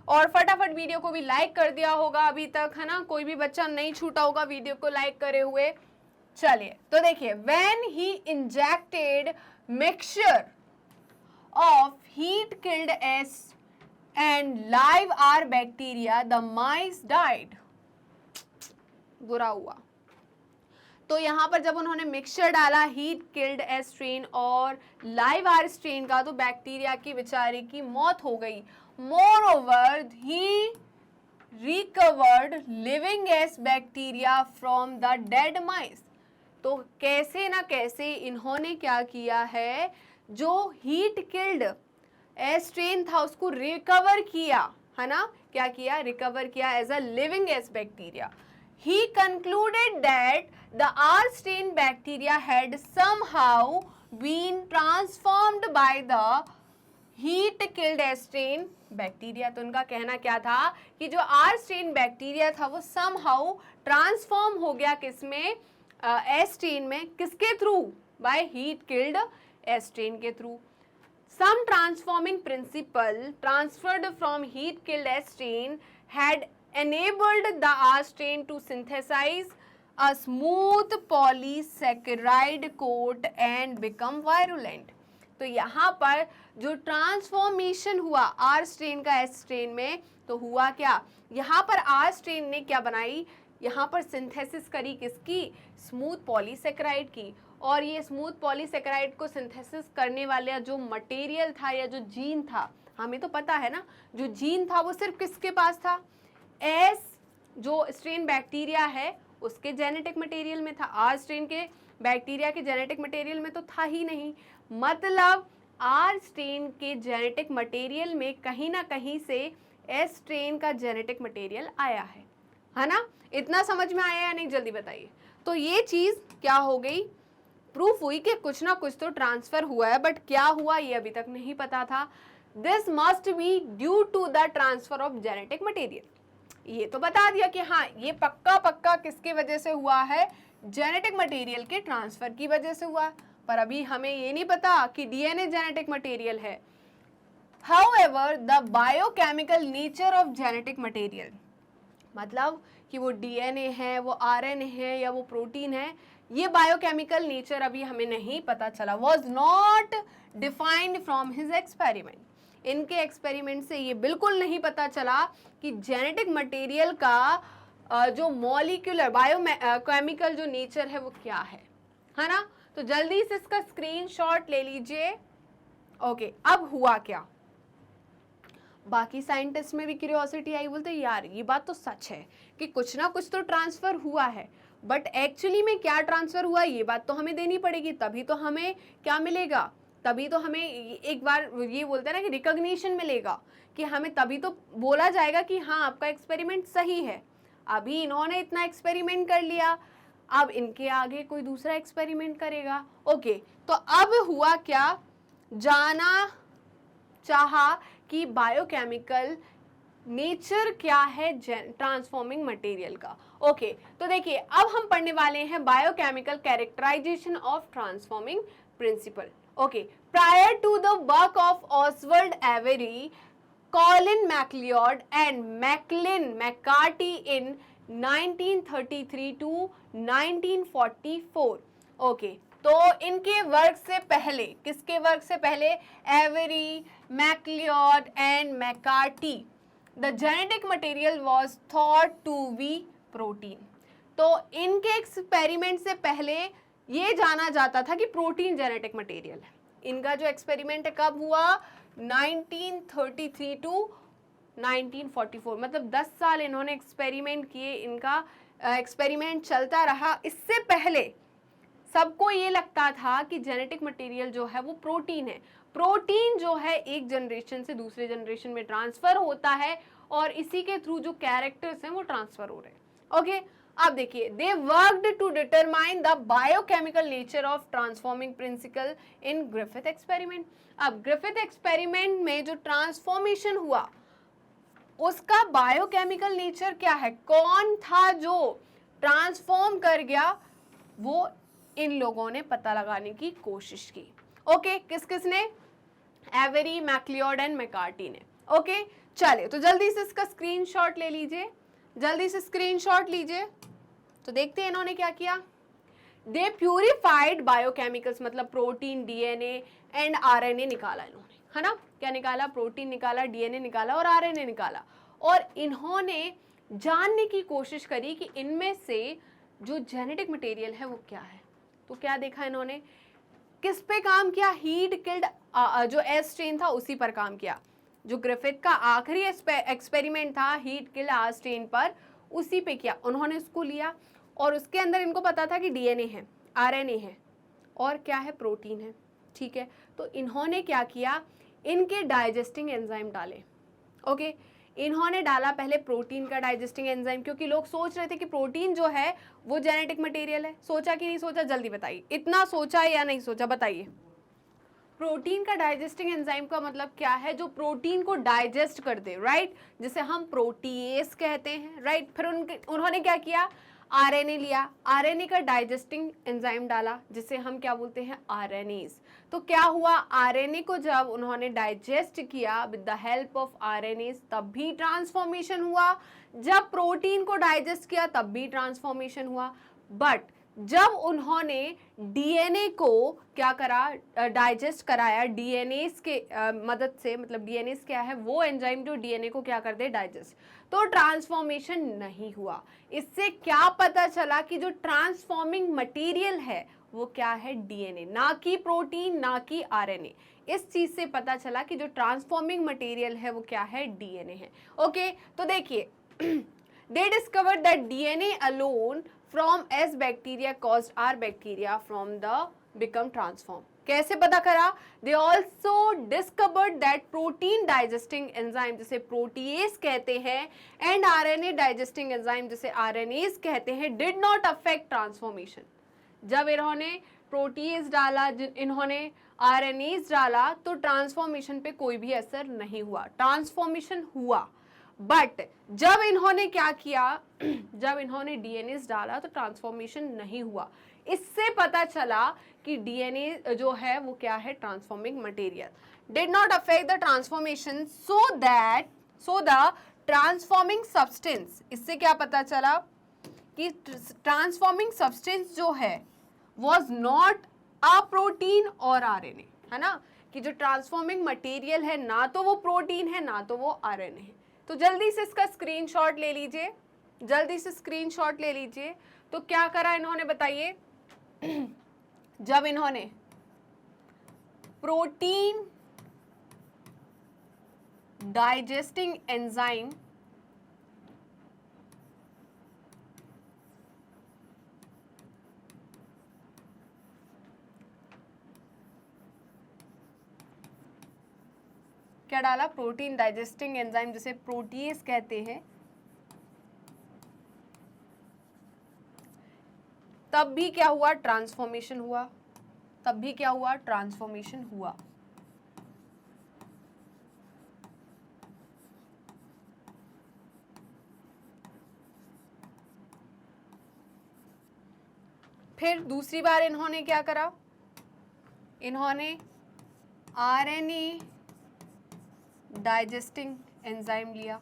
और फटाफट वीडियो को भी लाइक कर दिया होगा अभी तक, है ना. कोई भी बच्चा नहीं छूटा होगा वीडियो को लाइक करे हुए. चलिए, तो देखिए, when he injected mixture of heat killed S and live R bacteria the mice died. बुरा हुआ. तो यहाँ पर जब उन्होंने मिक्सचर डाला हीट किल्ड एस स्ट्रेन और लाइव आर स्ट्रेन का, तो बैक्टीरिया की बेचारे की मौत हो गई. Moreover he recovered living S bacteria from the dead mice. तो कैसे ना कैसे इन्होंने क्या किया है, जो हीट किल्ड एस स्ट्रेन था उसको रिकवर किया, है ना. क्या किया, रिकवर किया as a living S bacteria. He concluded that the R strain bacteria had somehow been transformed by the heat killed S strain bacteria. तो उनका कहना क्या था कि जो R strain बैक्टीरिया था वो somehow ट्रांसफॉर्म हो गया किसमें, S strain में. किसके through, by heat killed S strain के through. Some transforming principle transferred from heat killed S strain had enabled the R strain to synthesize a smooth polysaccharide coat and become virulent. तो यहाँ पर जो ट्रांसफॉर्मेशन हुआ R स्ट्रेन का S स्ट्रेन में, तो हुआ क्या, यहाँ पर R स्ट्रेन ने क्या बनाई, यहाँ पर सिंथेसिस करी किसकी, स्मूथ पॉलीसेकेराइड की. और ये स्मूथ पॉलीसेकेराइड को सिंथेसिस करने वाला जो मटेरियल था या जो जीन था, हमें तो पता है ना, जो जीन था वो सिर्फ किसके पास था, एस जो स्ट्रेन बैक्टीरिया है उसके जेनेटिक मटेरियल में था. आर स्ट्रेन के बैक्टीरिया के जेनेटिक मटेरियल में तो था ही नहीं. मतलब आर स्ट्रेन के जेनेटिक मटेरियल में कहीं ना कहीं से एस स्ट्रेन का जेनेटिक मटेरियल आया है ना. इतना समझ में आया या नहीं, जल्दी बताइए. तो ये चीज़ क्या हो गई, प्रूफ हुई कि कुछ ना कुछ तो ट्रांसफर हुआ है, बट क्या हुआ ये अभी तक नहीं पता था. This must be due to the transfer of genetic material. ये तो बता दिया कि हाँ, ये पक्का किसकी वजह से हुआ है, जेनेटिक मटेरियल के ट्रांसफर की वजह से हुआ. पर अभी हमें ये नहीं पता कि डीएनए जेनेटिक मटेरियल है. However the biochemical nature of genetic material, मतलब कि वो डीएनए है, वो आरएनए है या वो प्रोटीन है, ये बायोकेमिकल नेचर अभी हमें नहीं पता चला. Was not defined from his experiment. इनके एक्सपेरिमेंट से ये बिल्कुल नहीं पता चला कि जेनेटिक मटेरियल का जो मॉलिक्यूलर बायोकेमिकल जो नेचर है वो क्या है ना. तो जल्दी से इसका स्क्रीनशॉट ले लीजिए. ओके, अब हुआ क्या, बाकी साइंटिस्ट में भी क्यूरियोसिटी आई, बोलते यार ये बात तो सच है कि कुछ ना कुछ तो ट्रांसफ़र हुआ है, बट एक्चुअली में क्या ट्रांसफ़र हुआ ये बात तो हमें देनी पड़ेगी, तभी तो हमें क्या मिलेगा, तभी तो हमें एक बार ये बोलते हैं ना कि रिकॉग्निशन मिलेगा, कि हमें तभी तो बोला जाएगा कि हाँ आपका एक्सपेरिमेंट सही है। अभी इन्होंने इतना एक्सपेरिमेंट कर लिया, अब इनके आगे कोई दूसरा एक्सपेरिमेंट करेगा। ओके, तो अब हुआ क्या, जाना चाहा कि बायोकेमिकल नेचर क्या है ट्रांसफॉर्मिंग मटेरियल का। ओके, तो देखिए अब हम पढ़ने वाले हैं biochemical characterization of transforming principle. Okay, prior to the work of Oswald Avery, Colin MacLeod and Maclyn McCarty in 1933 to 1944। Okay, तो इनके वर्क से पहले, किसके वर्क से पहले, Avery, MacLeod and McCarty, the genetic material was thought to be protein. तो इनके एक्सपेरिमेंट से पहले ये जाना जाता था कि प्रोटीन जेनेटिक मटेरियल है। इनका जो एक्सपेरिमेंट है कब हुआ, 1933 टू 1944, मतलब 10 साल इन्होंने एक्सपेरिमेंट किए, इनका एक्सपेरिमेंट चलता रहा। इससे पहले सबको ये लगता था कि जेनेटिक मटेरियल जो है वो प्रोटीन है, प्रोटीन जो है एक जनरेशन से दूसरे जनरेशन में ट्रांसफर होता है और इसी के थ्रू जो कैरेक्टर्स हैं वो ट्रांसफर हो रहे हैं। ओके, अब देखिए, they worked to determine the biochemical nature of transforming principle in Griffith experiment. अब ग्रिफिथ एक्सपेरिमेंट में जो ट्रांसफॉर्मेशन हुआ उसका बायोकेमिकल नेचर क्या है, कौन था जो ट्रांसफॉर्म कर गया, वो इन लोगों ने पता लगाने की कोशिश की। ओके, किस किसने, एवेरी, मैक्लियोड एंड मैकार्टी ने। ओके, चलिए तो जल्दी से इसका स्क्रीनशॉट ले लीजिए, जल्दी से स्क्रीनशॉट लीजिए। तो देखते हैं इन्होंने क्या किया। दे प्यूरिफाइड बायोकेमिकल्स, मतलब प्रोटीन, डीएनए एंड आरएनए निकाला इन्होंने, है ना, क्या निकाला, प्रोटीन निकाला, डीएनए निकाला और आरएनए निकाला, और इन्होंने जानने की कोशिश करी कि इनमें से जो जेनेटिक मटेरियल है वो क्या है। तो क्या देखा इन्होंने, किस पे काम किया, हीट किल्ड जो एस स्ट्रेन था उसी पर काम किया। जो ग्रिफिथ का आखिरी एक्सपेरिमेंट था हीट किल्ड आर स्ट्रेन पर, उसी पे किया उन्होंने, उसको लिया और उसके अंदर इनको पता था कि डीएनए है, आरएनए है और क्या है, प्रोटीन है। ठीक है, तो इन्होंने क्या किया, इनके डाइजेस्टिंग एंजाइम डाले। ओके, इन्होंने डाला पहले प्रोटीन का डाइजेस्टिंग एंजाइम, क्योंकि लोग सोच रहे थे कि प्रोटीन जो है वो जेनेटिक मटेरियल है। सोचा कि नहीं सोचा, जल्दी बताइए, इतना सोचा या नहीं सोचा, बताइए। प्रोटीन का डाइजेस्टिंग एंजाइम का मतलब क्या है, जो प्रोटीन को डाइजेस्ट कर दे, राइट, जिसे हम प्रोटीएस कहते हैं, राइट। फिर उन्होंने क्या किया, आरएनए लिया, आरएनए का डाइजेस्टिंग एंजाइम डाला जिसे हम क्या बोलते हैं, आरएनएज। तो क्या हुआ, आरएनए को जब उन्होंने डाइजेस्ट किया with the help of RNase, तब भी ट्रांसफॉर्मेशन हुआ। जब प्रोटीन को डाइजेस्ट किया तब भी ट्रांसफॉर्मेशन हुआ। बट जब उन्होंने डीएनए को क्या करा, डाइजेस्ट कराया डीएनएस के मदद से, मतलब डीएनएस क्या है, वो एंजाइम जो डीएनए को क्या कर दे, डाइजेस्ट, तो ट्रांसफॉर्मेशन नहीं हुआ। इससे क्या पता चला कि जो ट्रांसफॉर्मिंग मटेरियल है वो क्या है, डीएनए, ना कि प्रोटीन, ना कि आरएनए। इस चीज से पता चला कि जो ट्रांसफॉर्मिंग मटेरियल है वो क्या है, डीएनए है। ओके, तो देखिए they discovered that DNA alone from S bacteria caused R bacteria from the become transformed. कैसे पता करा, they also discovered that protein digesting enzyme जिसे protease कहते हैं and RNA digesting enzyme जिसे RNase कहते हैं did not affect transformation. जब इन्होंने प्रोटीएज डाला, इन्होंने RNase डाला, तो ट्रांसफॉर्मेशन पे कोई भी असर नहीं हुआ, ट्रांसफॉर्मेशन हुआ। बट जब इन्होंने क्या किया, जब इन्होंने डीएनए डाला तो ट्रांसफॉर्मेशन नहीं हुआ। इससे पता चला कि डीएनए जो है वो क्या है, transforming material. Did not affect the transformation so the transforming substance. इससे क्या पता चला कि ट्रांसफॉर्मिंग सब्सटेंस जो है वॉज नॉट अ प्रोटीन और आरएनए, है ना, कि जो ट्रांसफॉर्मिंग मटेरियल है ना तो वो प्रोटीन है ना तो वो आरएनए है। तो जल्दी से इसका स्क्रीनशॉट ले लीजिए, जल्दी से स्क्रीनशॉट ले लीजिए। तो क्या करा इन्होंने, बताइए, जब इन्होंने प्रोटीन डाइजेस्टिंग एंजाइम क्या डाला, प्रोटीन डाइजेस्टिंग एंजाइम जिसे प्रोटीएज कहते हैं, तब भी क्या हुआ, ट्रांसफॉर्मेशन हुआ, तब भी क्या हुआ, ट्रांसफॉर्मेशन हुआ। फिर दूसरी बार इन्होंने क्या करा, इन्होंने आरएनए डाइजेस्टिंग एंजाइम लिया,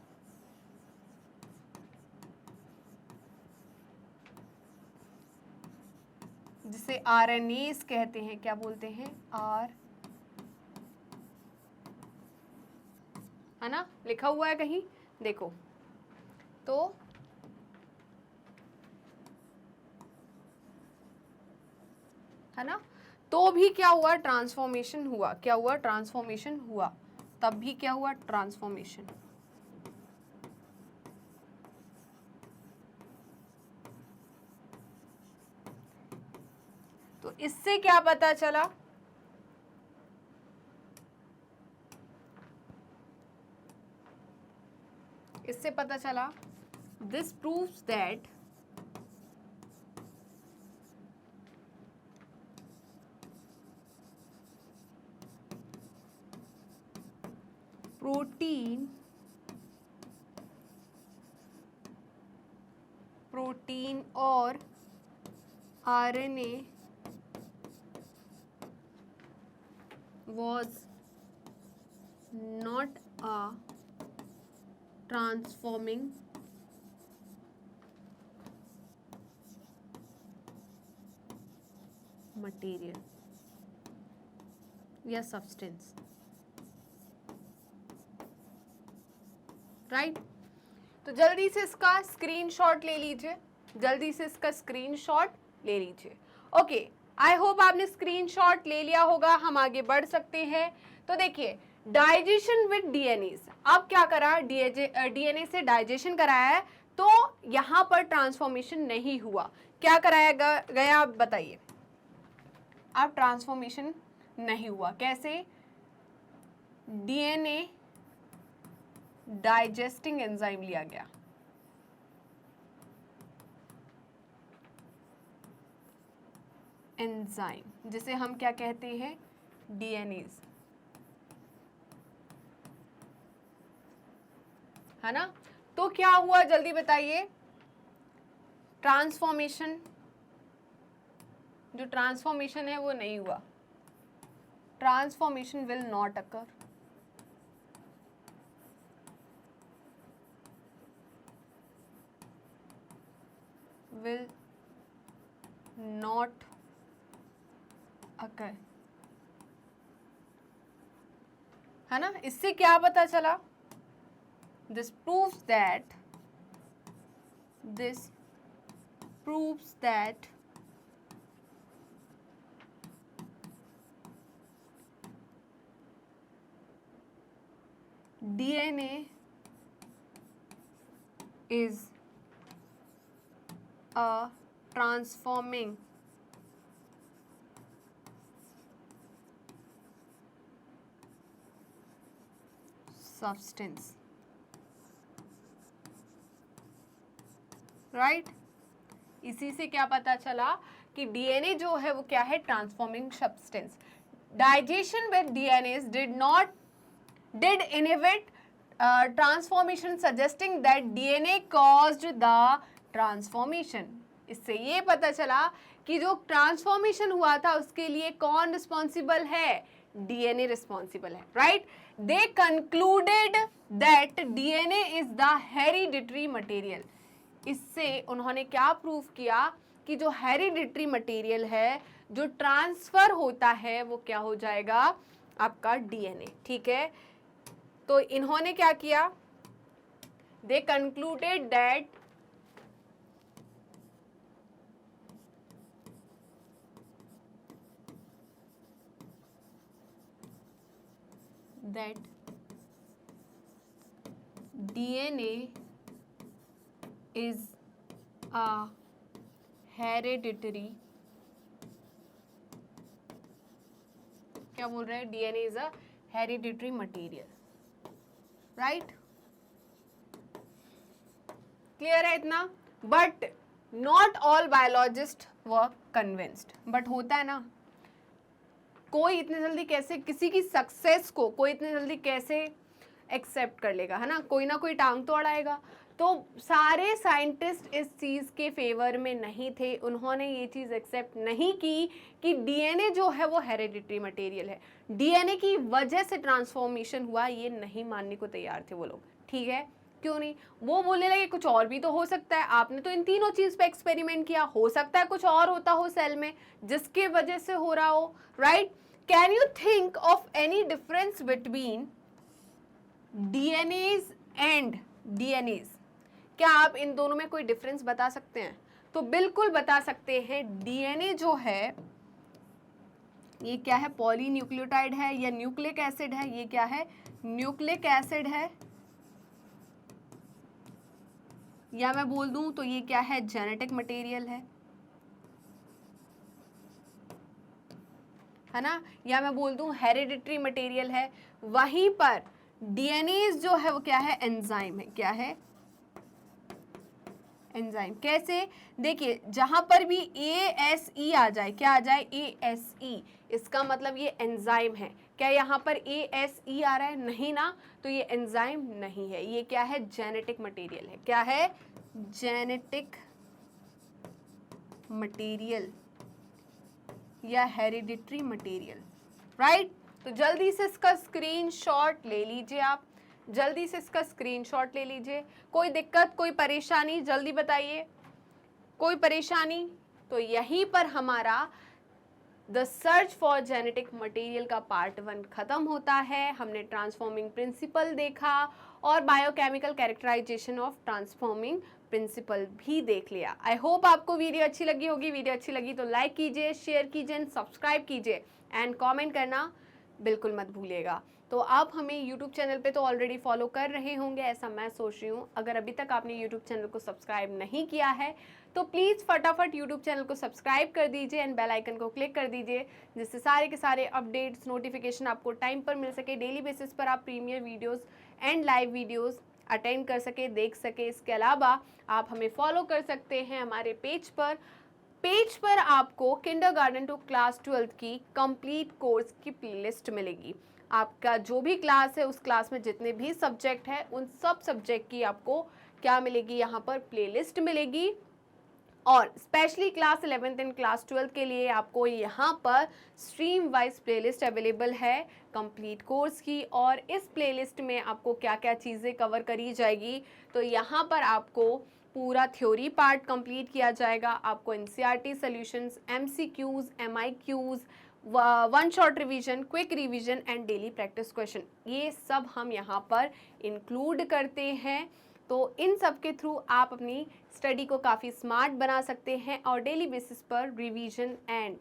जिसे आरएनएस कहते हैं, क्या बोलते हैं, आर, है ना, लिखा हुआ है कहीं, देखो तो है ना, तो भी क्या हुआ, ट्रांसफॉर्मेशन हुआ, क्या हुआ, ट्रांसफॉर्मेशन हुआ, तब भी क्या हुआ, ट्रांसफॉर्मेशन। तो इससे क्या पता चला, इससे पता चला, दिस प्रूव्स दैट प्रोटीन और RNA was not a transforming material या substance, राइट। तो जल्दी से इसका स्क्रीनशॉट ले लीजिए, जल्दी से इसका स्क्रीनशॉट ले लीजिए। ओके, आई होप आपने स्क्रीनशॉट ले लिया होगा, हम आगे बढ़ सकते हैं। तो देखिए, डाइजेशन विद डीएनए, अब क्या करा, डीएनए से डाइजेशन कराया है, तो यहां पर ट्रांसफॉर्मेशन नहीं हुआ, क्या कराया गया आप बताइए, अब ट्रांसफॉर्मेशन नहीं हुआ, कैसे, डीएनए डाइजेस्टिंग एंजाइम लिया गया, एंजाइम जिसे हम क्या कहते हैं, डीएनएज, है ना। तो क्या हुआ जल्दी बताइए, ट्रांसफॉर्मेशन, जो ट्रांसफॉर्मेशन है वो नहीं हुआ, transformation will not occur, will not occur, है ना। इससे क्या पता चला, this proves that DNA is a transforming substance, right. इसी से क्या पता चला कि डीएनए जो है वो क्या है, transforming substance. Digestion with DNA did inhibit transformation, suggesting that DNA caused the transformation। इससे ये पता चला कि जो ट्रांसफॉर्मेशन हुआ था उसके लिए कौन रिस्पॉन्सिबल है, डीएनए रिस्पॉन्सिबल है, right. They concluded that DNA is the hereditary material. इससे उन्होंने क्या प्रूव किया कि जो हेरिडिटरी मटेरियल है, जो ट्रांसफर होता है, वो क्या हो जाएगा, आपका डीएनए, ठीक है। तो इन्होंने क्या किया, दे concluded that DNA is a hereditary, क्या बोल रहे हैं, DNA is a hereditary material, right? Clear है इतना? But not all biologist were convinced, but होता है ना, कोई इतने जल्दी कैसे किसी की सक्सेस को कोई इतने जल्दी कैसे एक्सेप्ट कर लेगा, है ना, कोई ना कोई टांग तो अड़ाएगा। तो सारे साइंटिस्ट इस चीज़ के फेवर में नहीं थे, उन्होंने ये चीज़ एक्सेप्ट नहीं की कि डीएनए जो है वो हेरेडिटरी मटेरियल है, डीएनए की वजह से ट्रांसफॉर्मेशन हुआ, ये नहीं मानने को तैयार थे वो लोग। ठीक है, क्यों नहीं? वो बोलने लगे कुछ और भी तो हो सकता है, आपने तो इन तीनों चीज़ पे एक्सपेरिमेंट किया, हो सकता है कुछ और होता हो सेल में जिसके वजह से हो रहा हो, right? Can you think of any difference between DNAs and DNAs? क्या आप इन दोनों में कोई डिफरेंस बता सकते हैं? तो बिल्कुल बता सकते हैं। डीएनए जो है ये क्या है, पॉलीन्यूक्लियोटाइड है या न्यूक्लिक एसिड है? ये क्या है, न्यूक्लिक एसिड है, या मैं बोल दूं तो ये क्या है, जेनेटिक मटेरियल है ना, या मैं बोल दूं हेरिडिटरी मटेरियल है। वहीं पर डीएनए जो है वो क्या है, एंजाइम है। क्या है, एंजाइम। कैसे? देखिए जहां पर भी ASE आ जाए, क्या आ जाए, ASE, इसका मतलब ये एंजाइम है। क्या यहाँ पर ASE आ रहा है? नहीं ना, तो ये एंजाइम नहीं है, ये क्या है, जेनेटिक मटेरियल है। क्या है, जेनेटिक मटेरियल या हेरिडिटरी मटेरियल, राइट? तो जल्दी से इसका स्क्रीनशॉट ले लीजिए, आप जल्दी से इसका स्क्रीनशॉट ले लीजिए। कोई दिक्कत, कोई परेशानी, जल्दी बताइए, कोई परेशानी? तो यहीं पर हमारा the search for genetic material का पार्ट 1 खत्म होता है। हमने ट्रांसफॉर्मिंग प्रिंसिपल देखा और biochemical characterization of transforming principle भी देख लिया। आई होप आपको वीडियो अच्छी लगी होगी। वीडियो अच्छी लगी तो लाइक कीजिए, शेयर कीजिए एंड सब्सक्राइब कीजिए एंड कमेंट करना बिल्कुल मत भूलिएगा। तो आप हमें यूट्यूब चैनल पे तो ऑलरेडी फॉलो कर रहे होंगे, ऐसा मैं सोच रही हूँ। अगर अभी तक आपने यूट्यूब चैनल को सब्सक्राइब नहीं किया है तो प्लीज़ फटाफट यूट्यूब चैनल को सब्सक्राइब कर दीजिए एंड बेल आइकन को क्लिक कर दीजिए, जिससे सारे के सारे अपडेट्स, नोटिफिकेशन आपको टाइम पर मिल सके। डेली बेसिस पर आप premiere videos and live videos attend कर सके, देख सके। इसके अलावा आप हमें फॉलो कर सकते हैं हमारे पेज पर आपको किंडरगार्टन टू क्लास 12 की कंप्लीट कोर्स की प्लेलिस्ट मिलेगी। आपका जो भी क्लास है उस क्लास में जितने भी सब्जेक्ट है उन सब सब्जेक्ट की आपको क्या मिलेगी, यहाँ पर प्लेलिस्ट मिलेगी। और specially class 11th and class 12 के लिए आपको यहाँ पर स्ट्रीम वाइज प्लेलिस्ट अवेलेबल है कंप्लीट कोर्स की। और इस प्लेलिस्ट में आपको क्या क्या चीज़ें कवर करी जाएगी, तो यहाँ पर आपको पूरा थ्योरी पार्ट कंप्लीट किया जाएगा। आपको NCERT solutions, MCQs, MIQs, one shot revision, quick revision and daily practice question, ये सब हम यहाँ पर इंक्लूड करते हैं। तो इन सब के थ्रू आप अपनी स्टडी को काफ़ी स्मार्ट बना सकते हैं और डेली बेसिस पर रिवीजन एंड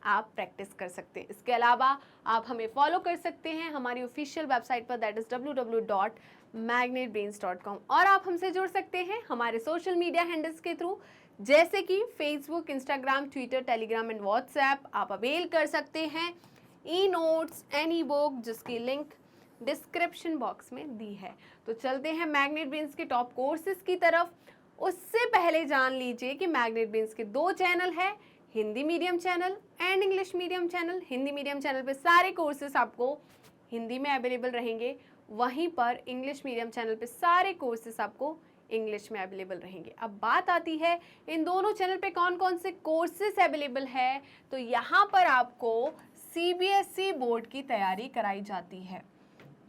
आप प्रैक्टिस कर सकते हैं। इसके अलावा आप हमें फॉलो कर सकते हैं हमारी ऑफिशियल वेबसाइट पर, दैट इज़ www.magnetbrains.com। और आप हमसे जुड़ सकते हैं हमारे सोशल मीडिया हैंडल्स के थ्रू, जैसे कि Facebook, Instagram, Twitter, Telegram and WhatsApp. आप अवेल कर सकते हैं e notes and E book, जिसकी लिंक डिस्क्रिप्शन बॉक्स में दी है। तो चलते हैं मैग्नेट ब्रेन्स के टॉप कोर्सेज की तरफ। उससे पहले जान लीजिए कि मैग्नेट ब्रेन्स के 2 चैनल है, Hindi medium channel and English medium channel. Hindi medium channel पे सारे कोर्सेज आपको हिंदी में अवेलेबल रहेंगे, वहीं पर इंग्लिश मीडियम चैनल पे सारे कोर्सेज आपको इंग्लिश में अवेलेबल रहेंगे। अब बात आती है इन दोनों चैनल पे कौन कौन से कोर्सेज अवेलेबल है। तो यहाँ पर आपको CBSE बोर्ड की तैयारी कराई जाती है।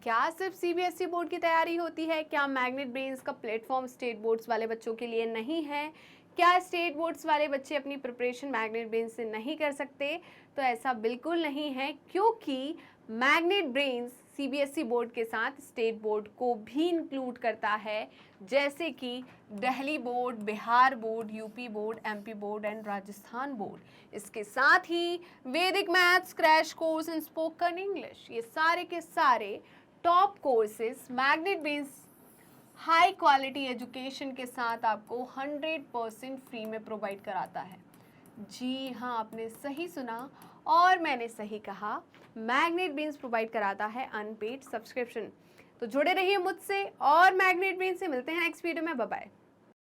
क्या सिर्फ CBSE बोर्ड की तैयारी होती है? क्या मैग्नेट ब्रेन्स का प्लेटफॉर्म स्टेट बोर्ड्स वाले बच्चों के लिए नहीं है? क्या स्टेट बोर्ड्स वाले बच्चे अपनी प्रिपरेशन मैग्नेट ब्रेन्स से नहीं कर सकते? तो ऐसा बिल्कुल नहीं है, क्योंकि मैग्नेट ब्रेन्स CBSE बोर्ड के साथ स्टेट बोर्ड को भी इंक्लूड करता है, जैसे कि Delhi board, Bihar board, UP board, MP board and Rajasthan board. इसके साथ ही वैदिक maths, crash course in spoken English, ये सारे के सारे top courses magnet brains high quality education के साथ आपको 100% फ्री में प्रोवाइड कराता है। जी हाँ, आपने सही सुना और मैंने सही कहा, मैग्नेट ब्रेन्स प्रोवाइड कराता है अनपेड सब्सक्रिप्शन। तो जुड़े रहिए मुझसे और मैग्नेट ब्रेन से। मिलते हैं नेक्स्ट वीडियो में। Bye bye.